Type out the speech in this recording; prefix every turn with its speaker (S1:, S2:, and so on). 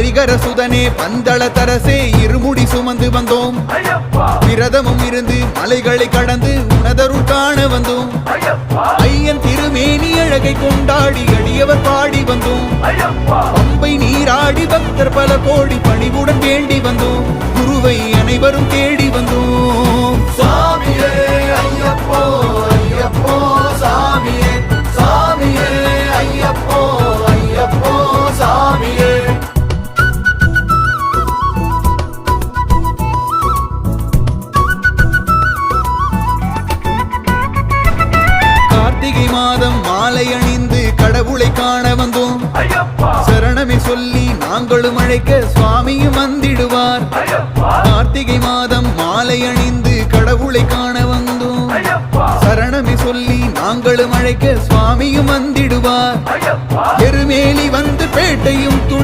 S1: ஹரிகர சுதனே பந்தள தரசே இருமுடி சுமந்து வந்தோம். விரதமும் இருந்து மலைகளை கடந்து உனதருள் காண வந்தோம். ஐயன் திருமேனி அழகை கொண்டாடி அடியவர் பாடி வந்தோம். பம்பை நீராடி பக்தர் பல கோடி பணிவுடன் வேண்டி வந்தோம். குருவை அனைவரும் தேடி வந்தோம்.
S2: சாமியே ஐயப்போ ஐயப்போ சாமியே சாமியே ஐயப்போ ஐயப்போ சாமியே.
S1: கார்த்திகை மாதம் மாலை அணிந்து கடவுளை காண வந்தோம். சரணமே சொல்லி நாங்களும் அழைக்க சுவாமியும் வந்திடுவார். கார்த்திகை மாதம் மாலை அணிந்து கடவுளை காண வந்தோம். சரணமே சொல்லி நாங்களும் அழைக்க சுவாமியும் வந்திடுவார். எருமேலி வந்து பேட்டையும்